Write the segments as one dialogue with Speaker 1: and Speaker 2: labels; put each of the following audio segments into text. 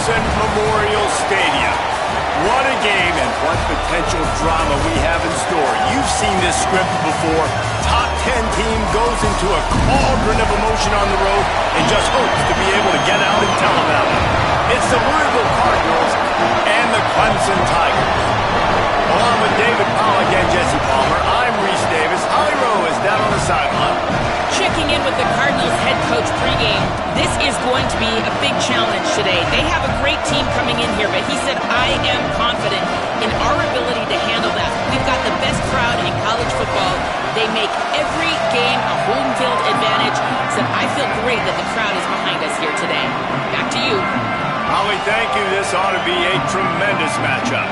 Speaker 1: Citizens Memorial Stadium. What a game and what potential drama we have in store. You've seen this script before. Top 10 team goes into a cauldron of emotion on the road and just hopes to be able to get out and tell about it. It's the Louisville Cardinals and the Clemson Tigers. Along with David Pollack and Jesse Palmer, I'm Reese Davis. Holly Rowe is down on the sideline.
Speaker 2: Checking in with the Cardinals head coach pregame. This is going to be a big challenge today. They have a great team coming in here, but he said, I am confident in our ability to handle that. We've got the best crowd in college football. They make every game a home field advantage. He said, I feel great that the crowd is behind us here today. Back to you.
Speaker 1: Holly, thank you. This ought to be a tremendous matchup.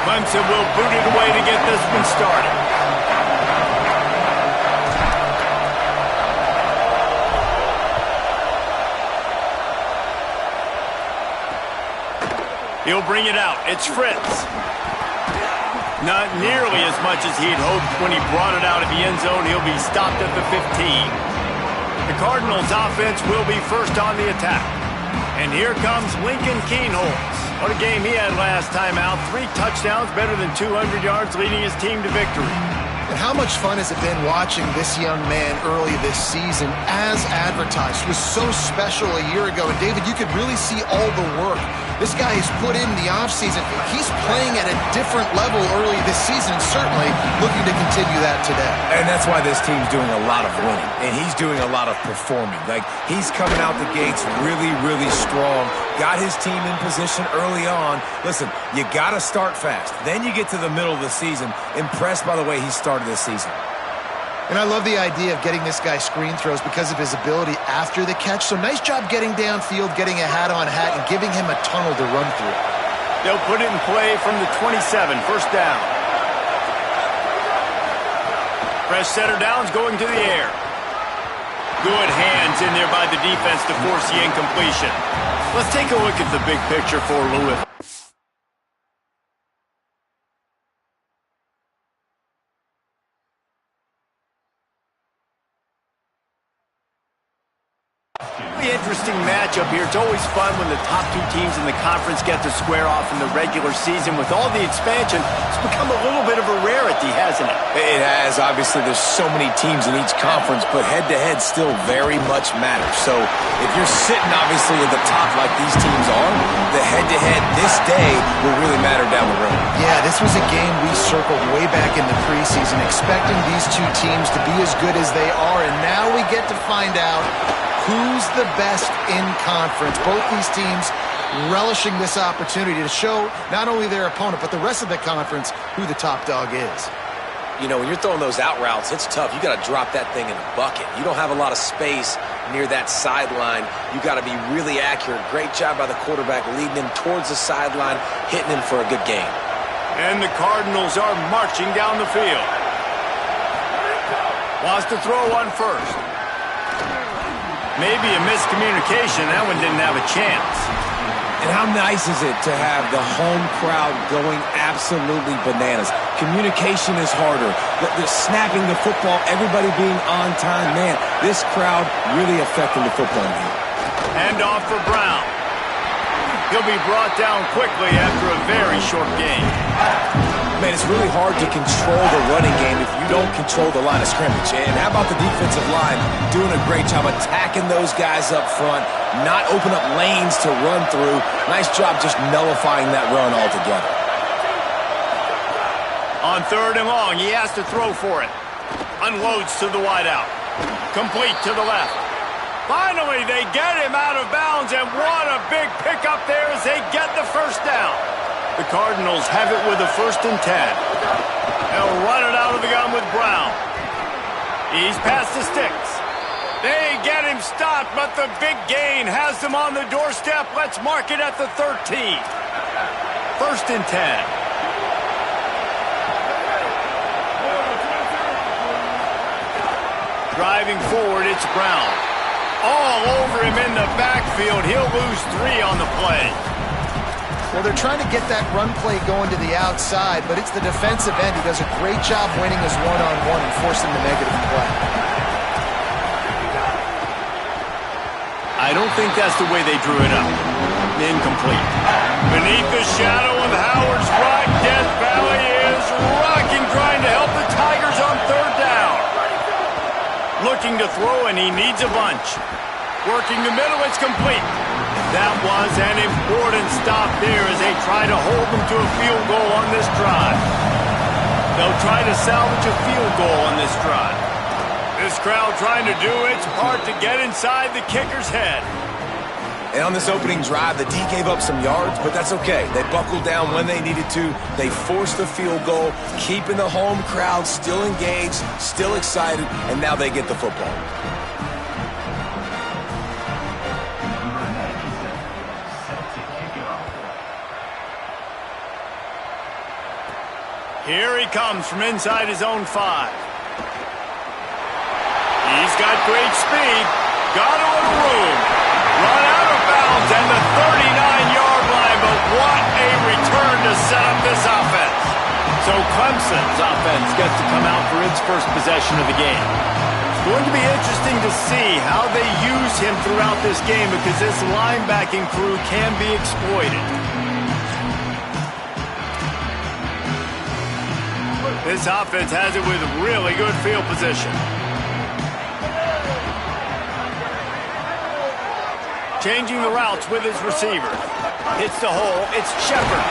Speaker 1: Clemson will boot it away to get this one started. He'll bring it out. It's Fritz. Not nearly as much as he'd hoped when he brought it out of the end zone. He'll be stopped at the 15. The Cardinals' offense will be first on the attack. And here comes Lincoln Keenholz. What a game he had last time out. 3 touchdowns, better than 200 yards, leading his team to victory.
Speaker 3: And how much fun has it been watching this young man early this season as advertised? He was so special a year ago. And, David, you could really see all the work this guy has put in the offseason. He's playing at a different level early this season, certainly looking to continue that today.
Speaker 4: And that's why this team's doing a lot of winning, and he's doing a lot of performing. Like, he's coming out the gates really, really strong, got his team in position early on. Listen, you got to start fast. Then you get to the middle of the season. Impressed by the way he started this season.
Speaker 3: And I love the idea of getting this guy screen throws because of his ability after the catch. So nice job getting downfield, getting a hat-on-hat, and giving him a tunnel to run through.
Speaker 1: They'll put it in play from the 27, first down. Fresh setter downs going to the air. Good hands in there by the defense to force the incompletion. Let's take a look at the big picture for Louisville. Interesting matchup here. It's always fun when the top 2 teams in the conference get to square off in the regular season. With all the expansion, it's become a little bit of a rarity, hasn't it?
Speaker 4: It has. Obviously, there's so many teams in each conference, but head-to-head still very much matters. So if you're sitting, obviously, at the top like these teams are, the head-to-head this day will really matter down the road.
Speaker 3: Yeah, this was a game we circled way back in the preseason, expecting these 2 teams to be as good as they are, and now we get to find out who's the best in conference. Both these teams relishing this opportunity to show not only their opponent, but the rest of the conference who the top dog is.
Speaker 4: You know, when you're throwing those out routes, it's tough. You got to drop that thing in a bucket. You don't have a lot of space near that sideline. You got to be really accurate. Great job by the quarterback leading him towards the sideline, hitting him for a good gain.
Speaker 1: And the Cardinals are marching down the field. Wants to throw one first. Maybe a miscommunication. That one didn't have a chance.
Speaker 4: And how nice is it to have the home crowd going absolutely bananas? Communication is harder. The snapping the football, everybody being on time. Man, this crowd really affecting the football game.
Speaker 1: Hand off for Brown. He'll be brought down quickly after a very short game.
Speaker 4: Man, it's really hard to control the running game if you don't control the line of scrimmage. And how about the defensive line doing a great job attacking those guys up front, not open up lanes to run through. Nice job just nullifying that run altogether.
Speaker 1: On 3rd and long, he has to throw for it. Unloads to the wideout. Complete to the left. Finally, they get him out of bounds, and what a big pickup there as they get the first down. The Cardinals have it with a 1st and 10. They'll run it out of the gun with Brown. He's past the sticks. They get him stopped, but the big gain has them on the doorstep. Let's mark it at the 13. 1st and 10. Driving forward, it's Brown. All over him in the backfield. He'll lose 3 on the play.
Speaker 3: Well, they're trying to get that run play going to the outside, but it's the defensive end who does a great job winning his one-on-one and forcing the negative play.
Speaker 1: I don't think that's the way they drew it up. Incomplete. Beneath the shadow of Howard's rock, Death Valley is rocking, trying to help the Tigers on third down. Looking to throw, and he needs a bunch. Working the middle, it's complete. That was an important stop there as they try to hold them to a field goal on this drive. They'll try to salvage a field goal on this drive. This crowd trying to do its part to get inside the kicker's head.
Speaker 4: And on this opening drive, the D gave up some yards, but that's okay. They buckled down when they needed to. They forced the field goal, keeping the home crowd still engaged, still excited, and now they get the football.
Speaker 1: Here he comes from inside his own 5. He's got great speed. Got a little room. Run out of bounds and the 39-yard line, but what a return to set up this offense. So Clemson's offense gets to come out for its first possession of the game. It's going to be interesting to see how they use him throughout this game because this linebacking crew can be exploited. This offense has it with really good field position. Changing the routes with his receiver. Hits the hole. It's Shepard.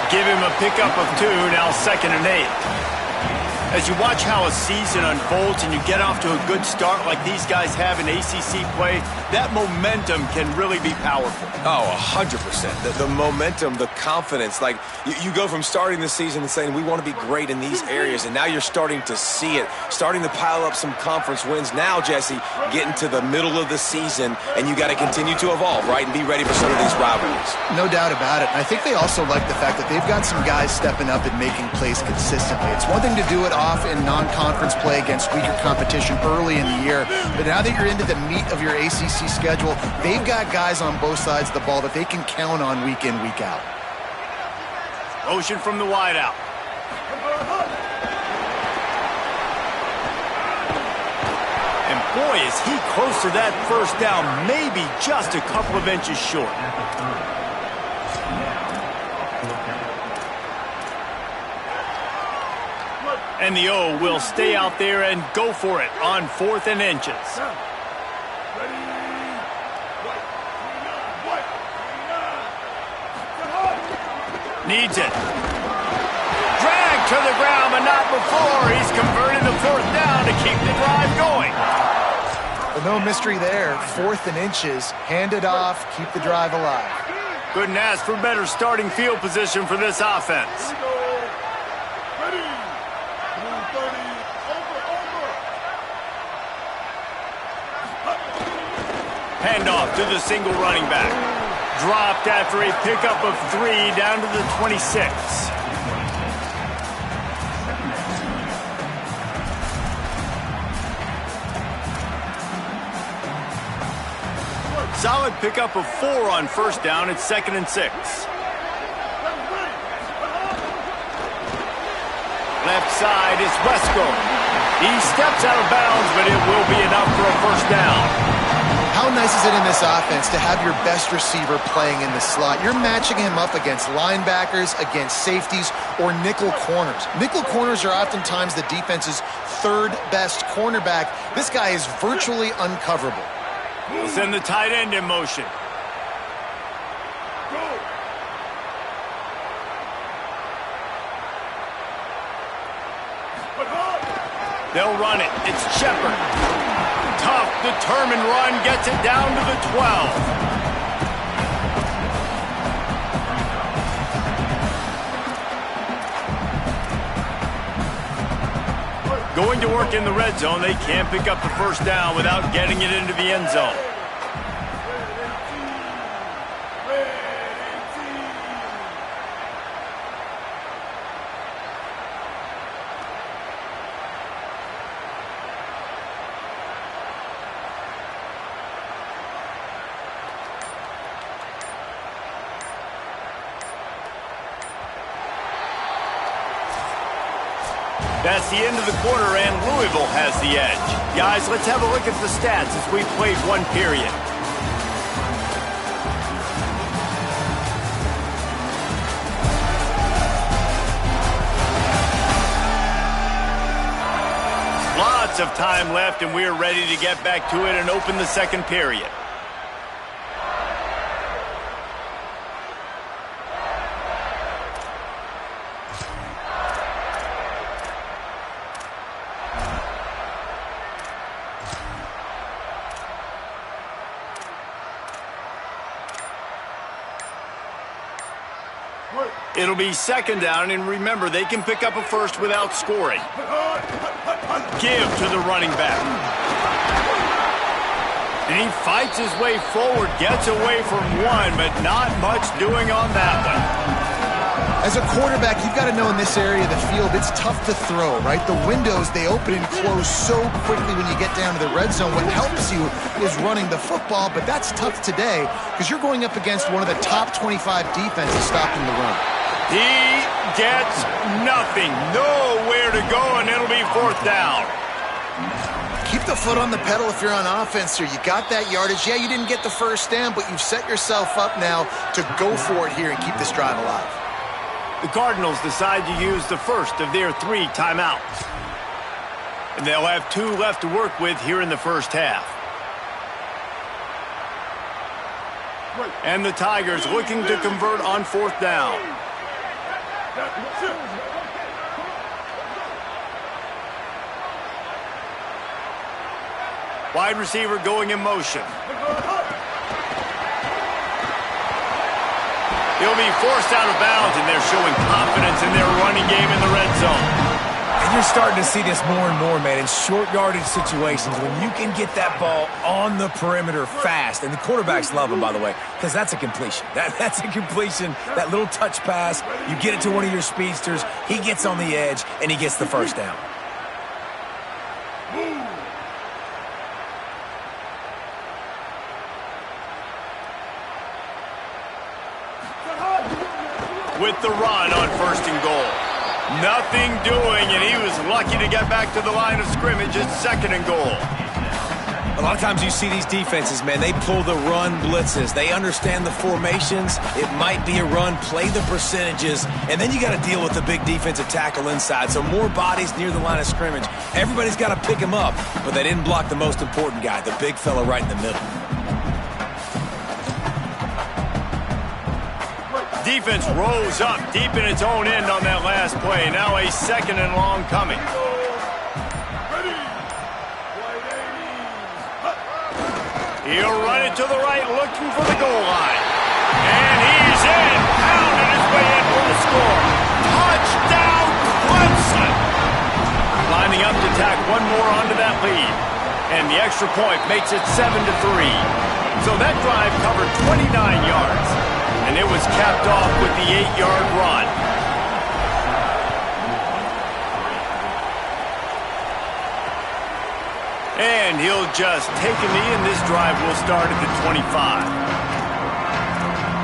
Speaker 1: Give him a pickup of 2, now 2nd and 8. As you watch how a season unfolds and you get off to a good start like these guys have in ACC play, that momentum can really be powerful.
Speaker 4: Oh, 100%. The momentum, the confidence. Like, you go from starting the season and saying, we want to be great in these areas, and now you're starting to see it, starting to pile up some conference wins. Now, Jesse, getting to the middle of the season, and you got to continue to evolve, right, and be ready for some of these rivalries.
Speaker 3: No doubt about it. I think they also like the fact that they've got some guys stepping up and making plays consistently. It's one thing to do it off in non-conference play against weaker competition early in the year, but now that you're into the meat of your ACC schedule, they've got guys on both sides of the ball that they can count on week in, week out.
Speaker 1: Motion from the wideout. And boy, is he close to that first down, maybe just a couple of inches short. And the O will stay out there and go for it on 4th and inches. Needs it. Dragged to the ground, but not before. He's converted the 4th down to keep the drive going.
Speaker 3: Well, no mystery there. 4th and inches. Hand it off. Keep the drive alive.
Speaker 1: Couldn't ask for better starting field position for this offense. Handoff to the single running back. Dropped after a pickup of 3 down to the 26. Solid pickup of 4 on first down. It's 2nd and 6. Left side is Wesco. He steps out of bounds, but it will be enough for a first down.
Speaker 3: How nice is it in this offense to have your best receiver playing in the slot? You're matching him up against linebackers, against safeties, or nickel corners. Nickel corners are oftentimes the defense's 3rd best cornerback. This guy is virtually uncoverable.
Speaker 1: We'll send the tight end in motion. They'll run it. It's Shepard. Tough, determined run, gets it down to the 12. Going to work in the red zone. They can't pick up the first down without getting it into the end zone. That's the end of the quarter, and Louisville has the edge. Guys, let's have a look at the stats as we played one period. minutes of time left, and we're ready to get back to it and open the second period. It'll be second down, and remember, they can pick up a first without scoring. Give to the running back. And he fights his way forward, gets away from one, but not much doing on that one.
Speaker 3: As a quarterback, you've got to know in this area of the field, it's tough to throw, right? The windows, they open and close so quickly when you get down to the red zone. What helps you is running the football, but that's tough today because you're going up against one of the top 25 defenses stopping the run.
Speaker 1: He gets nothing. Nowhere to go, and it'll be fourth down.
Speaker 3: Keep the foot on the pedal if you're on offense here. You got that yardage. Yeah, you didn't get the first down, but you've set yourself up now to go for it here and keep this drive alive.
Speaker 1: The Cardinals decide to use the first of their 3 timeouts. And they'll have 2 left to work with here in the first half. And the Tigers looking to convert on fourth down. Wide receiver going in motion. He'll be forced out of bounds, and they're showing confidence in their running game in the red zone.
Speaker 4: And you're starting to see this more and more, man, in short yardage situations when you can get that ball on the perimeter fast. And the quarterbacks love them, by the way, because that's a completion. That's a completion, that little touch pass. You get it to one of your speedsters, he gets on the edge, and he gets the first down.
Speaker 1: With the run on first and goal. Nothing doing, and he was lucky to get back to the line of scrimmage at second and goal.
Speaker 4: A lot of times you see these defenses, man, they pull the run blitzes. They understand the formations. It might be a run, play the percentages, and then you got to deal with the big defensive tackle inside. So more bodies near the line of scrimmage. Everybody's got to pick him up, but they didn't block the most important guy, the big fella right in the middle.
Speaker 1: Defense rose up deep in its own end on that last play. Now a second and long coming. He'll run it to the right, looking for the goal line. And he's in, pounding his way in for the score. Touchdown, Clemson! Lining up to tack one more onto that lead. And the extra point makes it 7-3. So that drive covered 29 yards. And it was capped off with the 8-yard run. And he'll just take a knee, and this drive will start at the 25.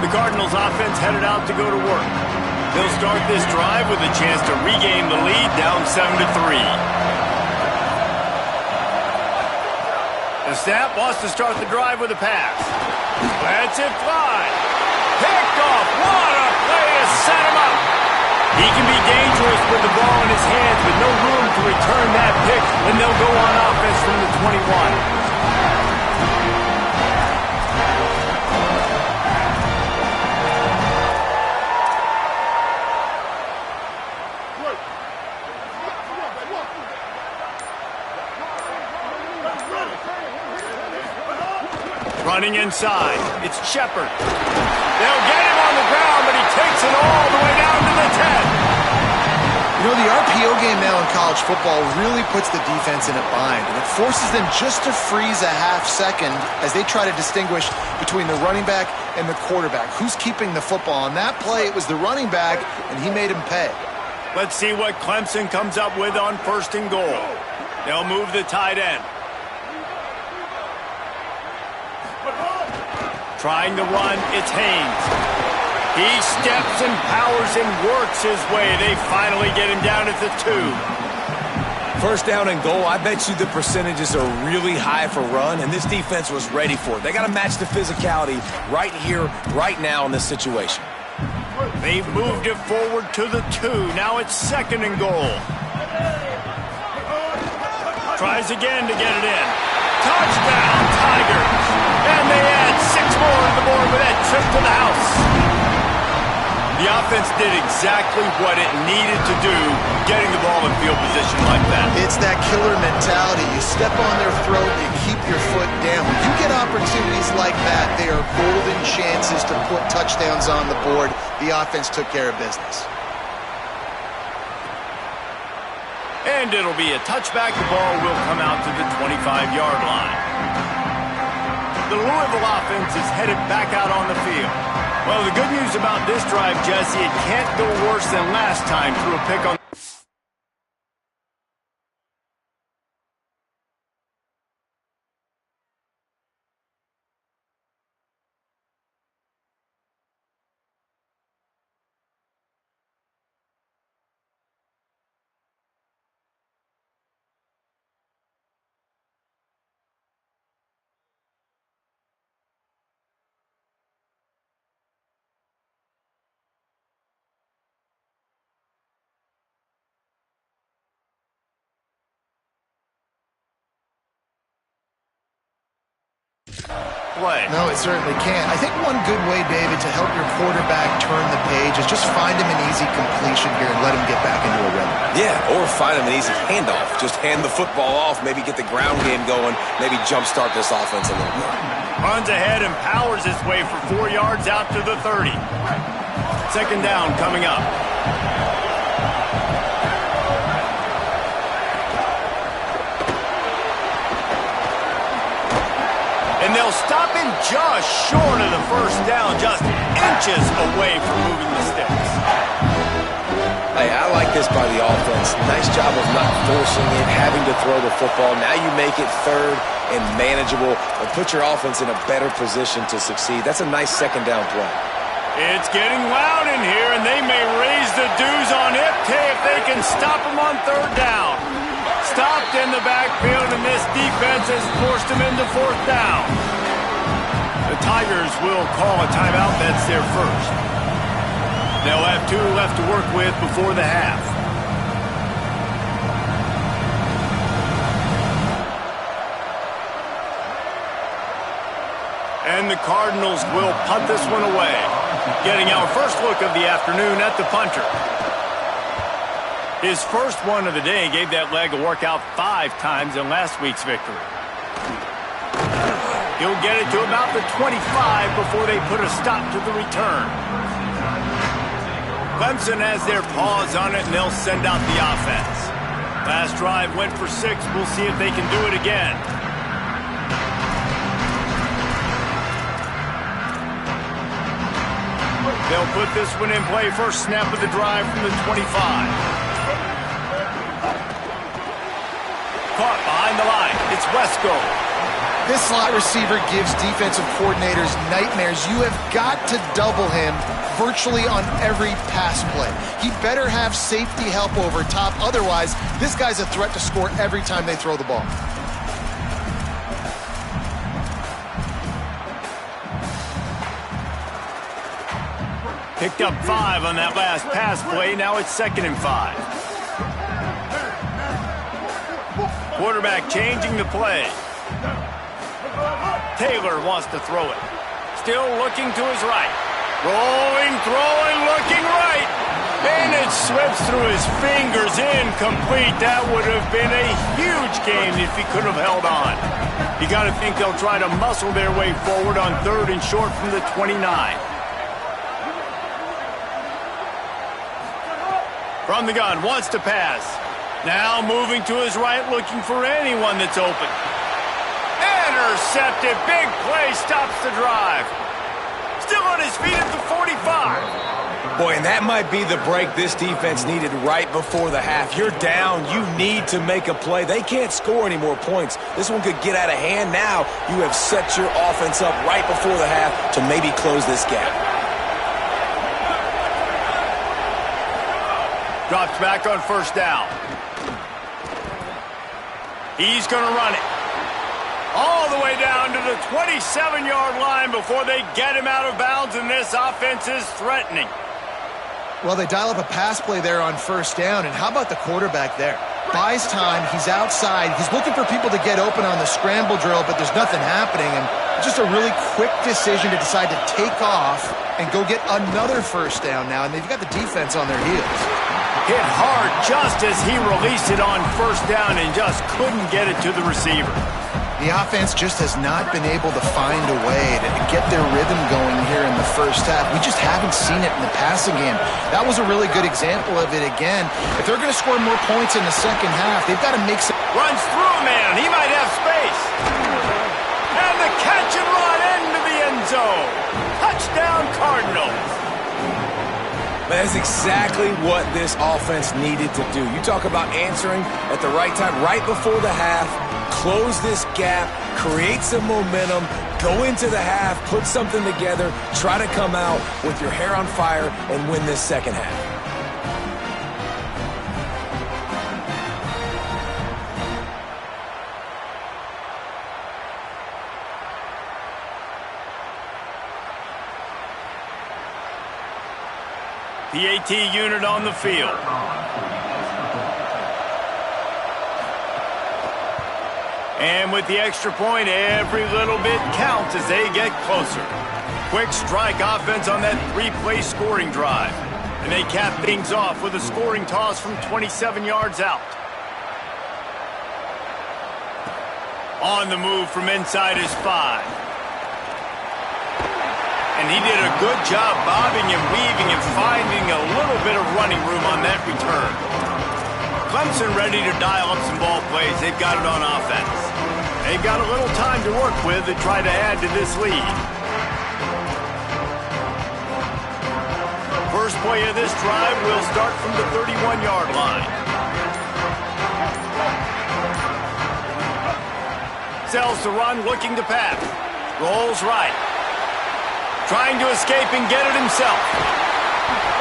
Speaker 1: The Cardinals offense headed out to go to work. They'll start this drive with a chance to regain the lead down 7-3. The snap wants to start the drive with a pass. Lets it fly. Picked off. What a play to set him up. He can be dangerous with the ball in his hands, but no room to return that pick, and they'll go on offense from the 21. Running inside, it's Shepard. They'll get him on the ground, but he takes it all the way down to the 10.
Speaker 3: You know, the RPO game now in college football really puts the defense in a bind, and it forces them just to freeze a half second as they try to distinguish between the running back and the quarterback. Who's keeping the football? On that play, it was the running back, and he made him pay.
Speaker 1: Let's see what Clemson comes up with on first and goal. They'll move the tight end. Trying to run, it's Haynes. He steps and powers and works his way. They finally get him down at the 2.
Speaker 4: First down and goal, I bet you the percentages are really high for run, and this defense was ready for it. They got to match the physicality right here, right now in this situation.
Speaker 1: They've moved it forward to the 2. Now it's second and goal. Tries again to get it in. Touchdown, Tigers. And they add 6 more to the board with that trip to the house. The offense did exactly what it needed to do, getting the ball in field position like that.
Speaker 3: It's that killer mentality. You step on their throat, you keep your foot down. When you get opportunities like that, they are golden chances to put touchdowns on the board. The offense took care of business.
Speaker 1: And it'll be a touchback. The ball will come out to the 25-yard line. The Louisville offense is headed back out on the field. Well, the good news about this drive, Jesse, it can't go worse than last time through a pick on... play.
Speaker 3: No, it certainly can't. I think one good way, David, to help your quarterback turn the page is just find him an easy completion here and let him get back into a rhythm.
Speaker 4: Yeah, or find him an easy handoff. Just hand the football off, maybe get the ground game going, maybe jumpstart this offense a little bit.
Speaker 1: Runs ahead and powers his way for 4 yards out to the 30. Second down coming up. And they'll stop him just short of the first down, just inches away from moving the sticks.
Speaker 4: Hey, I like this by the offense. Nice job of not forcing it, having to throw the football. Now you make it third and manageable and put your offense in a better position to succeed. That's a nice second down play.
Speaker 1: It's getting loud in here, and they may raise the dues on it if they can stop him on third down. Stopped in the backfield, and this defense has forced him into fourth down. The Tigers will call a timeout. That's their first. They'll have 2 left to work with before the half. And the Cardinals will punt this one away. Getting our first look of the afternoon at the punter. His first one of the day gave that leg a workout 5 times in last week's victory. He'll get it to about the 25 before they put a stop to the return. Clemson has their paws on it, and they'll send out the offense. Last drive went for 6. We'll see if they can do it again. They'll put this one in play. First snap of the drive from the 25. Caught behind the line. It's Wesco.
Speaker 3: This slot receiver gives defensive coordinators nightmares. You have got to double him virtually on every pass play. He better have safety help over top. Otherwise, this guy's a threat to score every time they throw the ball.
Speaker 1: Picked up 5 on that last pass play. Now it's 2nd and 5. Quarterback changing the play. Taylor wants to throw it. Still looking to his right. Rolling, throwing, looking right. And it slips through his fingers, incomplete. That would have been a huge gain if he could have held on. You got to think they'll try to muscle their way forward on 3rd and short from the 29. From the gun, wants to pass. Now moving to his right, looking for anyone that's open. Intercepted. Big play stops the drive. Still on his feet at the 45.
Speaker 4: Boy, and that might be the break this defense needed right before the half. You're down. You need to make a play. They can't score any more points. This one could get out of hand. Now you have set your offense up right before the half to maybe close this gap.
Speaker 1: Drops back on first down. He's going to run it. All the way down to the 27-yard line before they get him out of bounds, and this offense is threatening.
Speaker 3: Well, they dial up a pass play there on first down, and how about the quarterback there? buys time. He's outside. He's looking for people to get open on the scramble drill, but there's nothing happening. And just a really quick decision to decide to take off and go get another first down now. And they've got the defense on their heels.
Speaker 1: Hit hard just as he released it on first down and just couldn't get it to the receiver.
Speaker 3: The offense just has not been able to find a way to get their rhythm going here in the first half. We just haven't seen it in the passing game. That was a really good example of it again. If they're going to score more points in the second half, they've got to make some...
Speaker 1: Runs through a man. He might have space. And the catch and run into the end zone. Touchdown, Cardinals.
Speaker 4: That's exactly what this offense needed to do. You talk about answering at the right time, right before the half. Close this gap, create some momentum, go into the half, put something together, try to come out with your hair on fire and win this second half.
Speaker 1: The AT unit on the field. And with the extra point, every little bit counts as they get closer. Quick strike offense on that three-play scoring drive. And they cap things off with a scoring toss from 27 yards out. On the move from inside his 5. And he did a good job bobbing and weaving and finding a little bit of running room on that return. Clemson ready to dial up some ball plays. They've got it on offense. They've got a little time to work with to try to add to this lead. First play of this drive will start from the 31-yard line. Sells the run, looking to pass. Rolls right. Trying to escape and get it himself.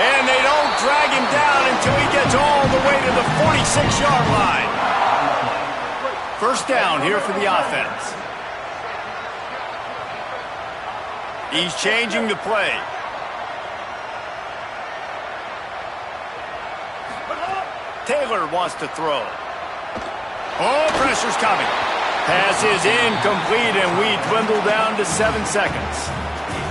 Speaker 1: And they don't drag him down until he gets all the way to the 46-yard line. First down here for the offense. He's changing the play. Taylor wants to throw. Oh, pressure's coming. Pass is incomplete, and we dwindle down to 7 seconds.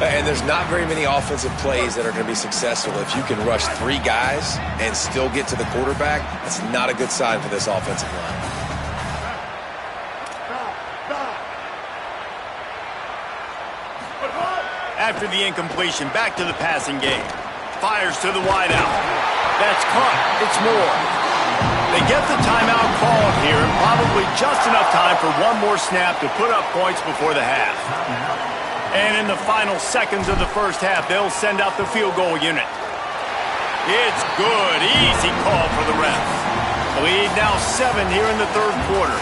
Speaker 4: And there's not very many offensive plays that are going to be successful if you can rush 3 guys and still get to the quarterback. That's not a good sign for this offensive line.
Speaker 1: After the incompletion, back to the passing game. Fires to the wideout. That's caught. It's more. They get the timeout called here, and probably just enough time for one more snap to put up points before the half. And in the final seconds of the first half, they'll send out the field goal unit. It's good. Easy call for the refs. The lead now 7 here in the third quarter.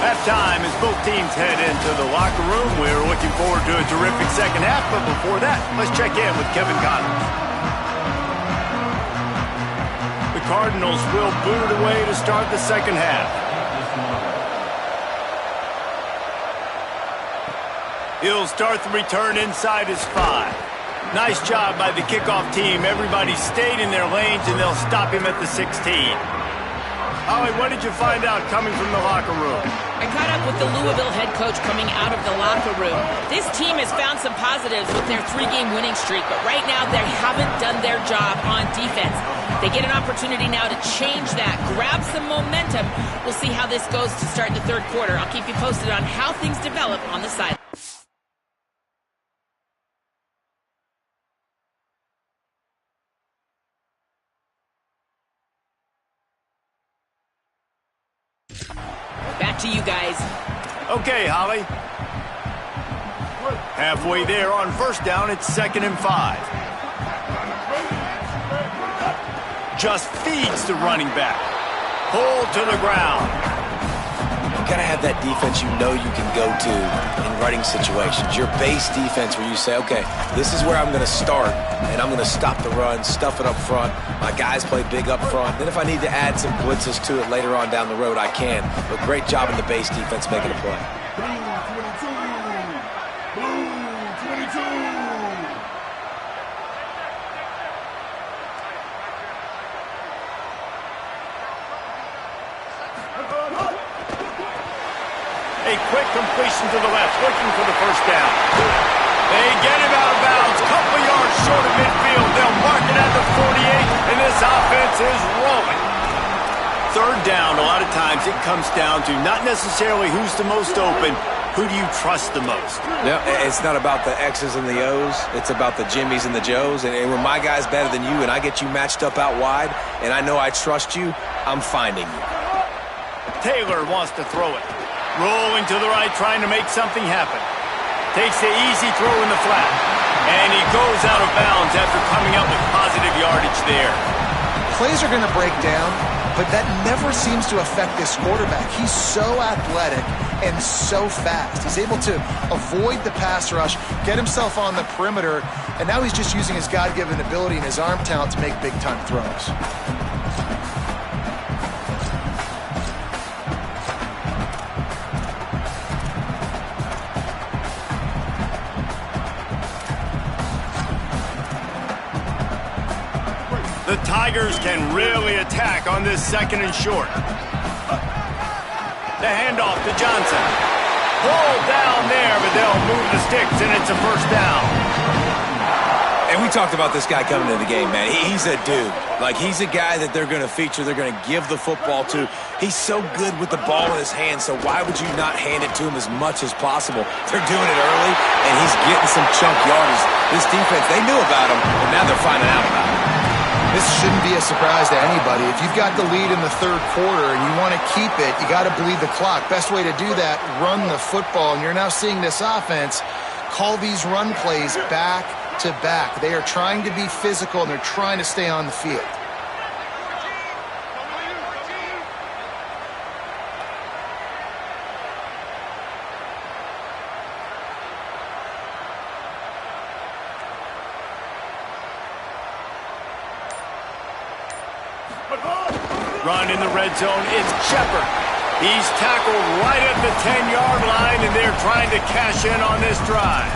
Speaker 1: Halftime as both teams head into the locker room. We're looking forward to a terrific second half, but before that, let's check in with Kevin Connors. The Cardinals will boot it away to start the second half. He'll start the return inside his 5. Nice job by the kickoff team. Everybody stayed in their lanes, and they'll stop him at the 16. Ollie, what did you find out coming from the locker room?
Speaker 2: I caught up with the Louisville head coach coming out of the locker room. This team has found some positives with their 3-game winning streak, but right now they haven't done their job on defense. They get an opportunity now to change that, grab some momentum. We'll see how this goes to start the third quarter. I'll keep you posted on how things develop on the side. Back to you guys.
Speaker 1: Okay, Holly. Halfway there on first down, it's 2nd and 5. Just feeds the running back. Pulled to the ground.
Speaker 4: You got to have that defense you know you can go to in running situations. Your base defense where you say, okay, this is where I'm going to start, and I'm going to stop the run, stuff it up front. My guys play big up front. Then if I need to add some blitzes to it later on down the road, I can. But great job in the base defense making a play.
Speaker 1: quick completion to the left, looking for the first down. They get him out of bounds, couple yards short of midfield. They'll mark it at the 48, and this offense is rolling. Third down, a lot of times it comes down to not necessarily who's the most open, who do you trust the most?
Speaker 4: Yeah, it's not about the X's and the O's. It's about the Jimmies and the Joes. And when my guy's better than you and I get you matched up out wide and I know I trust you, I'm finding you.
Speaker 1: Taylor wants to throw it. Rolling to the right, trying to make something happen. Takes the easy throw in the flat. And he goes out of bounds after coming up with positive yardage there.
Speaker 3: Plays are going to break down, but that never seems to affect this quarterback. He's so athletic and so fast. He's able to avoid the pass rush, get himself on the perimeter, and now he's just using his God-given ability and his arm talent to make big-time throws.
Speaker 1: The Tigers can really attack on this second and short. The handoff to Johnson. Pulled down there, but they'll move the sticks, and it's a first down.
Speaker 4: And we talked about this guy coming into the game, man. He's a dude. Like, he's a guy that they're going to feature, they're going to give the football to. He's so good with the ball in his hands, so why would you not hand it to him as much as possible? They're doing it early, and he's getting some chunk yardage. This defense, they knew about him, but now they're finding out about him.
Speaker 3: This shouldn't be a surprise to anybody. If you've got the lead in the third quarter and you want to keep it, you got to bleed the clock. Best way to do that, run the football. And you're now seeing this offense call these run plays back to back. They are trying to be physical, and they're trying to stay on the field.
Speaker 1: Run in the red zone, it's Shepard. He's tackled right at the 10-yard line, and they're trying to cash in on this drive.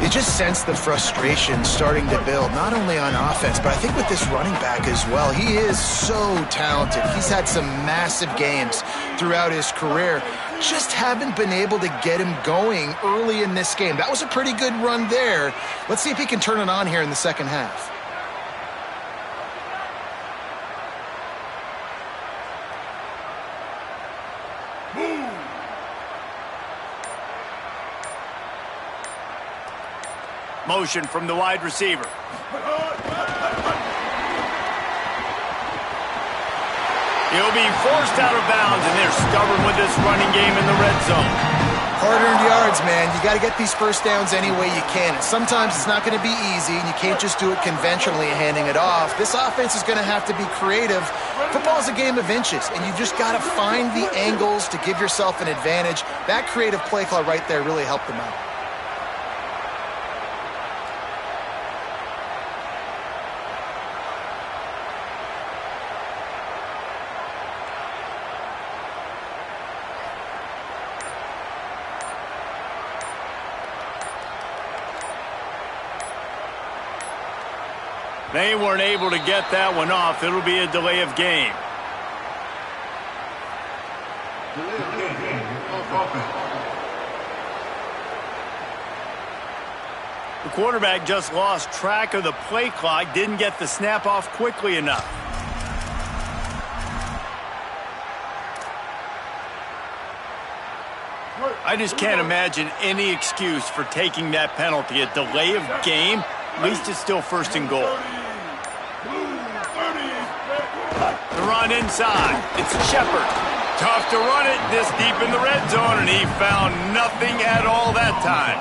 Speaker 3: You just sense the frustration starting to build, not only on offense, but I think with this running back as well. He is so talented. He's had some massive games throughout his career. Just haven't been able to get him going early in this game. That was a pretty good run there. Let's see if he can turn it on here in the second half.
Speaker 1: Motion from the wide receiver. He'll be forced out of bounds, and they're stubborn with this running game in the red zone.
Speaker 3: Hard-earned yards, man. You got to get these first downs any way you can. And sometimes it's not going to be easy, and you can't just do it conventionally handing it off. This offense is going to have to be creative. Football's a game of inches, and you've just got to find the angles to give yourself an advantage. That creative play call right there really helped them out.
Speaker 1: They weren't able to get that one off. It'll be a delay of game. The quarterback just lost track of the play clock, didn't get the snap off quickly enough. I just can't imagine any excuse for taking that penalty. A delay of game, at least it's still first and goal. The run inside. It's Shepard. Tough to run it this deep in the red zone, and he found nothing at all that time.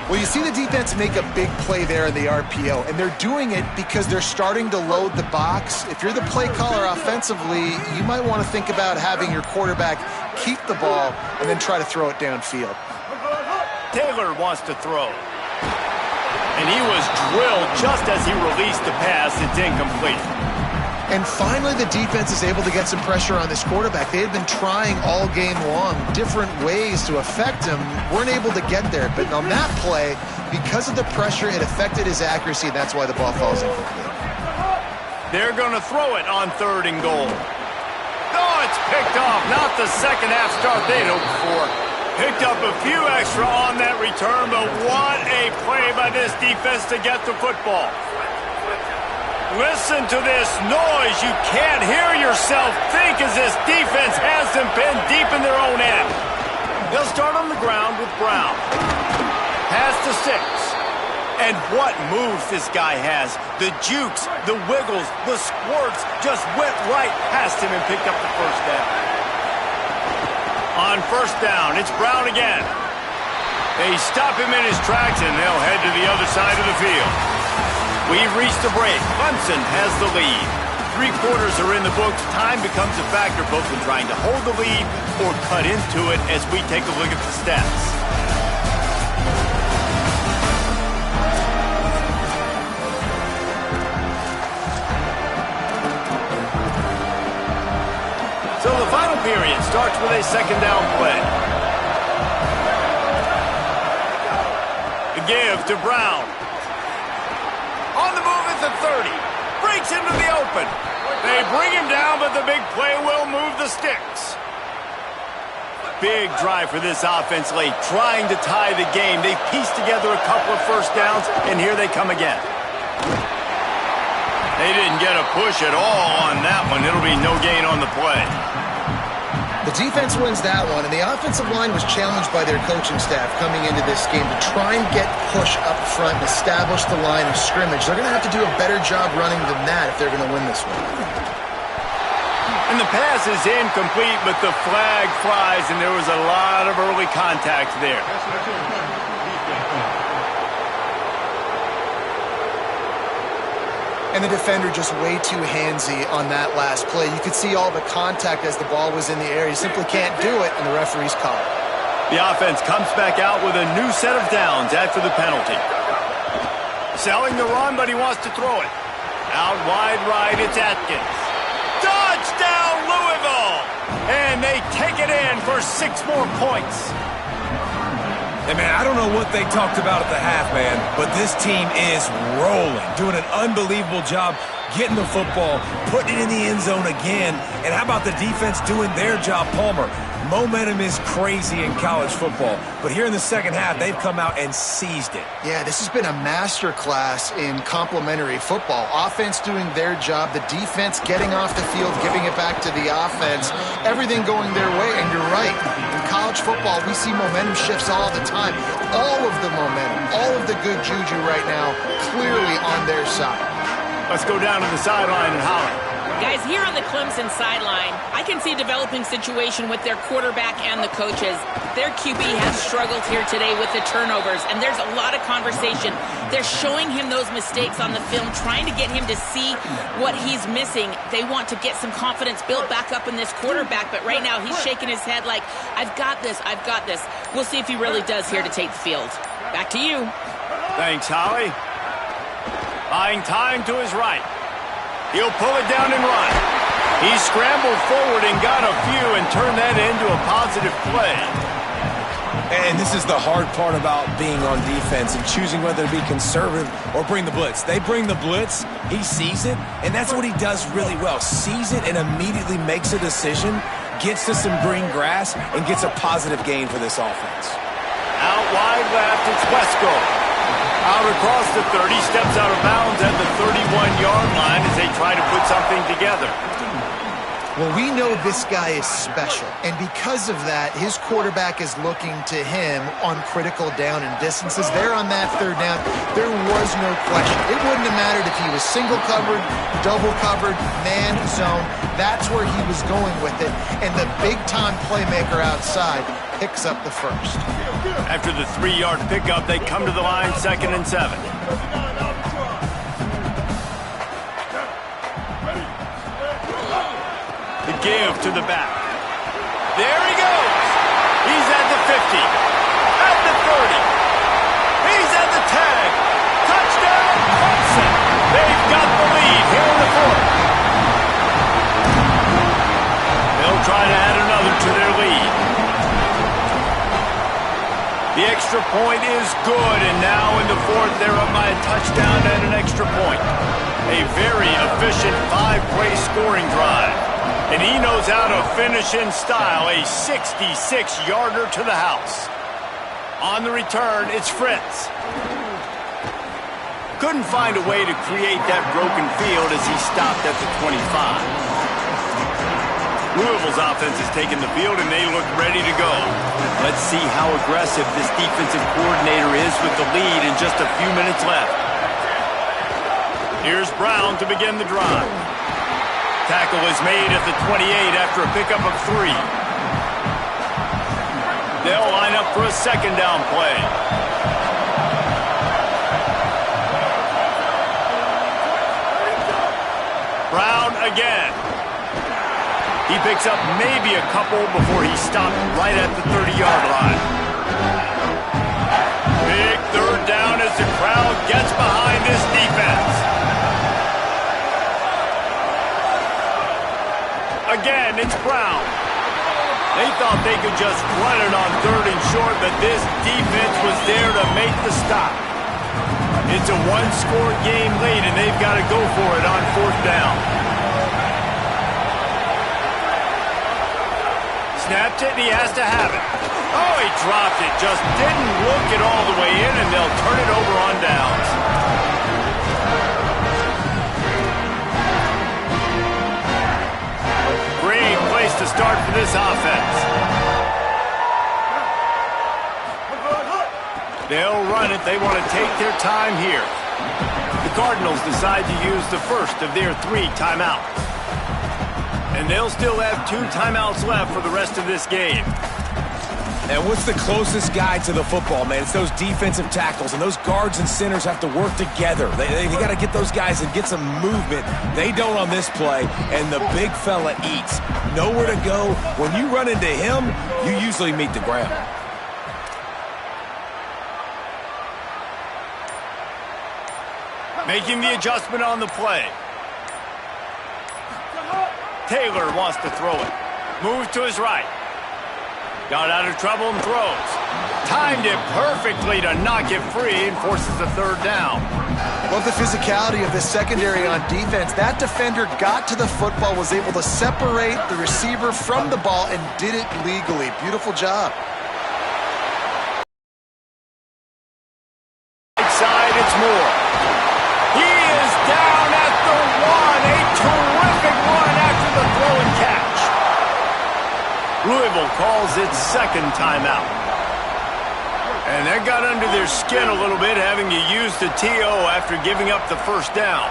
Speaker 3: Well, you see the defense make a big play there in the RPO, and they're doing it because they're starting to load the box. If you're the play caller offensively, you might want to think about having your quarterback keep the ball and then try to throw it downfield.
Speaker 1: Taylor wants to throw. And he was drilled just as he released the pass. It's incomplete.
Speaker 3: And finally, the defense is able to get some pressure on this quarterback. They had been trying all game long different ways to affect him. Weren't able to get there. But on that play, because of the pressure, it affected his accuracy, and that's why the ball falls incomplete.
Speaker 1: They're going to throw it on third and goal. Oh, it's picked off. Not the second half start they'd hoped for. Picked up a few extra on that return, but what a play by this defense to get the football. Listen to this noise. You can't hear yourself think as this defense has them pinned deep in their own end. They'll start on the ground with Brown. Pass to 6. And what moves this guy has. The jukes, the wiggles, the squirts just went right past him and picked up the first down. On first down, it's Brown again. They stop him in his tracks, and they'll head to the other side of the field. We've reached the break. Clemson has the lead. 3 quarters are in the books. Time becomes a factor both in trying to hold the lead or cut into it as we take a look at the stats. So the final period starts with a second down play. The give to Brown. On the move at the 30. Breaks into the open. They bring him down, but the big play will move the sticks. Big drive for this offense late, trying to tie the game. They pieced together a couple of first downs, and here they come again. They didn't get a push at all on that one. It'll be no gain on the play.
Speaker 3: The defense wins that one, and the offensive line was challenged by their coaching staff coming into this game to try and get push up front and establish the line of scrimmage. They're going to have to do a better job running than that if they're going to win this one.
Speaker 1: And the pass is incomplete, but the flag flies, and there was a lot of early contact there.
Speaker 3: And the defender just way too handsy on that last play. You could see all the contact as the ball was in the air. He simply can't do it, and the referee's call it.
Speaker 1: The offense comes back out with a new set of downs after the penalty. Selling the run, but he wants to throw it. Out wide right, it's Atkins. Touchdown, Louisville! And they take it in for 6 more points.
Speaker 4: Hey, man, I don't know what they talked about at the half, man, but this team is rolling, doing an unbelievable job getting the football, putting it in the end zone again. And how about the defense doing their job, Palmer? Momentum is crazy in college football, but here in the second half, they've come out and seized it.
Speaker 3: Yeah, this has been a master class in complementary football. Offense doing their job, the defense getting off the field, giving it back to the offense, everything going their way, and you're right. In college football, we see momentum shifts all the time. All of the momentum, all of the good juju right now, clearly on their side.
Speaker 1: Let's go down to the sideline and holler.
Speaker 2: Guys, here on the Clemson sideline, I can see a developing situation with their quarterback and the coaches. Their QB has struggled here today with the turnovers, and there's a lot of conversation. They're showing him those mistakes on the film, trying to get him to see what he's missing. They want to get some confidence built back up in this quarterback, but right now he's shaking his head like, I've got this, I've got this. We'll see if he really does here to take the field. Back to you.
Speaker 1: Thanks, Holly. Buying time to his right. He'll pull it down and run. He scrambled forward and got a few and turned that into a positive play.
Speaker 4: And this is the hard part about being on defense and choosing whether to be conservative or bring the blitz. They bring the blitz, he sees it, and that's what he does really well. Sees it and immediately makes a decision, gets to some green grass, and gets a positive gain for this offense.
Speaker 1: Out wide left, it's Wesco. Out across the 30, steps out of bounds at the 31-yard line as they try to put something together.
Speaker 3: Well, we know this guy is special, and because of that, his quarterback is looking to him on critical down and distances. There on that third down, there was no question. It wouldn't have mattered if he was single covered, double covered, man zone. That's where he was going with it, and the big-time playmaker outside picks up the first.
Speaker 1: After the 3-yard pickup, they come to the line, 2nd and 7. The give to the back. There he goes. He's at the 50. At the 30. He's at the tag. Touchdown, Clemson. They've got the lead here in the 4th. They'll try to add another to their lead. The extra point is good, and now in the 4th, they're up by a touchdown and an extra point. A very efficient 5-play scoring drive. And he knows how to finish in style, a 66-yarder to the house. On the return, it's Fritz. Couldn't find a way to create that broken field as he stopped at the 25. Louisville's offense has taken the field, and they look ready to go. Let's see how aggressive this defensive coordinator is with the lead and just a few minutes left. Here's Brown to begin the drive. Tackle is made at the 28 after a pickup of 3. They'll line up for a second down play. Brown again. He picks up maybe a couple before he stopped right at the 30-yard line. Big third down as the crowd gets behind this defense. Again, it's Brown. They thought they could just run it on 3rd and short, but this defense was there to make the stop. It's a one-score game late, and they've got to go for it on 4th down. Snapped it, and he has to have it. Oh, he dropped it. Just didn't look it all the way in, and they'll turn it over on downs. Great place to start for this offense. They'll run it. They want to take their time here. The Cardinals decide to use the first of their 3 timeouts. And they'll still have 2 timeouts left for the rest of this game.
Speaker 4: And what's the closest guy to the football, man? It's those defensive tackles, and those guards and centers have to work together. They got to get those guys and get some movement. They don't on this play, and the big fella eats. Nowhere to go. When you run into him, you usually meet the ground.
Speaker 1: Making the adjustment on the play. Taylor wants to throw it. Moves to his right. Got out of trouble and throws. Timed it perfectly to knock it free and forces a 3rd down.
Speaker 3: Love the physicality of this secondary on defense. That defender got to the football, was able to separate the receiver from the ball, and did it legally. Beautiful job.
Speaker 1: Right side, it's Moore. He is down at the 1. A terrific run after the throw and catch. Louisville calls its 2nd timeout. And that got under their skin a little bit, having to use the TO after giving up the 1st down.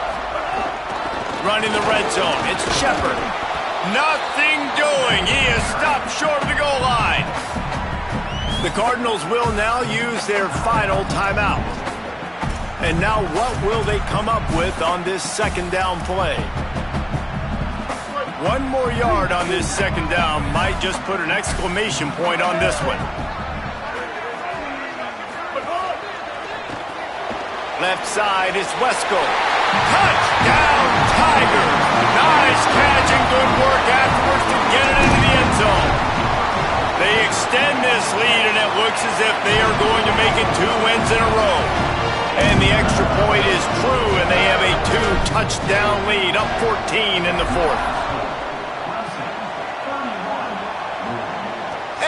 Speaker 1: Running the red zone, it's Shepard. Nothing doing. He is stopped short of the goal line. The Cardinals will now use their final timeout. And now what will they come up with on this 2nd down play? 1 more yard on this 2nd down might just put an exclamation point on this one. Left side is Wesco. Touchdown, Tigers! Nice catch and good work afterwards to get it into the end zone. They extend this lead, and it looks as if they are going to make it 2 wins in a row. And the extra point is true, and they have a 2-touchdown lead, up 14 in the 4th.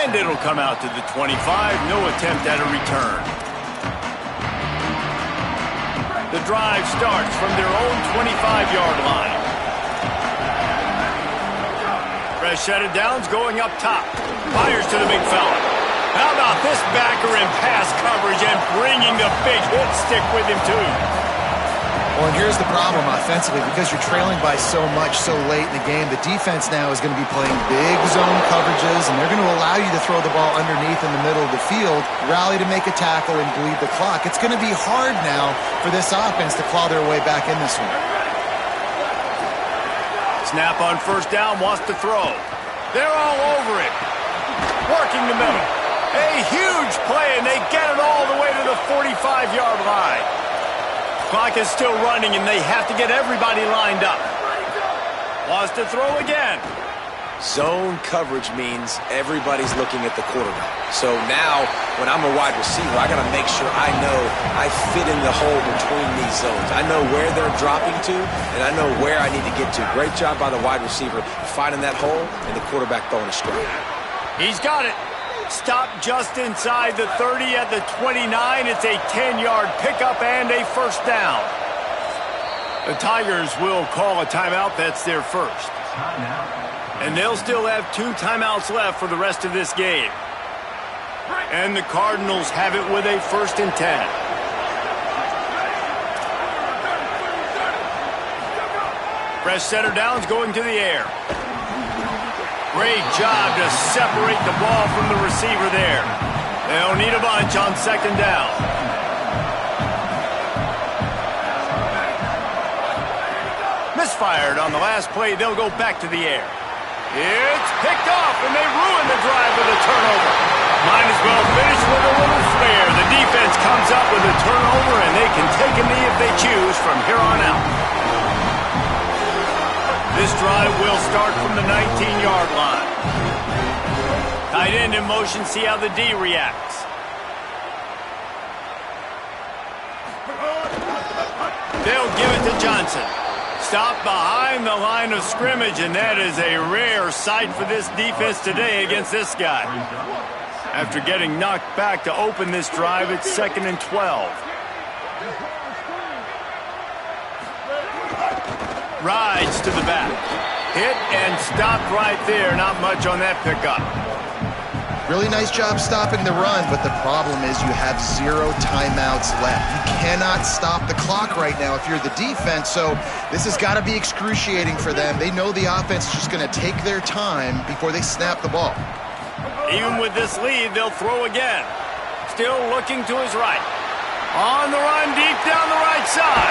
Speaker 1: And it'll come out to the 25, no attempt at a return. The drive starts from their own 25-yard line. Fresh set of downs going up top. Fires to the big fella. How about this backer in pass coverage and bringing the big hit stick with him, too?
Speaker 3: Well, and here's the problem offensively, because you're trailing by so much so late in the game, the defense now is going to be playing big zone coverages, and they're going to allow you to throw the ball underneath in the middle of the field, rally to make a tackle, and bleed the clock. It's going to be hard now for this offense to claw their way back in this one.
Speaker 1: Snap on 1st down, wants to throw. They're all over it. Working the middle. A huge play, and they get it all the way to the 45-yard line. Clock is still running, and they have to get everybody lined up. Wants to throw again.
Speaker 4: Zone coverage means everybody's looking at the quarterback. So now, when I'm a wide receiver, I got to make sure I know I fit in the hole between these zones. I know where they're dropping to, and I know where I need to get to. Great job by the wide receiver finding that hole, and the quarterback throwing a strike.
Speaker 1: He's got it. Stop just inside the 30 at the 29. It's a 10-yard pickup and a first down. The Tigers will call a timeout. That's their first. And they'll still have 2 timeouts left for the rest of this game. And the Cardinals have it with a 1st and 10. Fresh center downs going to the air. Great job to separate the ball from the receiver there. They'll need a bunch on 2nd down. Misfired on the last play. They'll go back to the air. It's picked off, and they ruin the drive with a turnover. Might as well finish with a little flair. The defense comes up with a turnover, and they can take a knee if they choose from here on out. This drive will start from the 19-yard line. Tight end in motion, see how the D reacts. They'll give it to Johnson. Stop behind the line of scrimmage, and that is a rare sight for this defense today against this guy. After getting knocked back to open this drive, it's 2nd and 12. Rides to the back. Hit and stopped right there. Not much on that pickup.
Speaker 3: Really nice job stopping the run, but the problem is you have 0 timeouts left. You cannot stop the clock right now if you're the defense, so this has got to be excruciating for them. They know the offense is just going to take their time before they snap the ball.
Speaker 1: Even with this lead, they'll throw again. Still looking to his right. On the run, deep down the right side.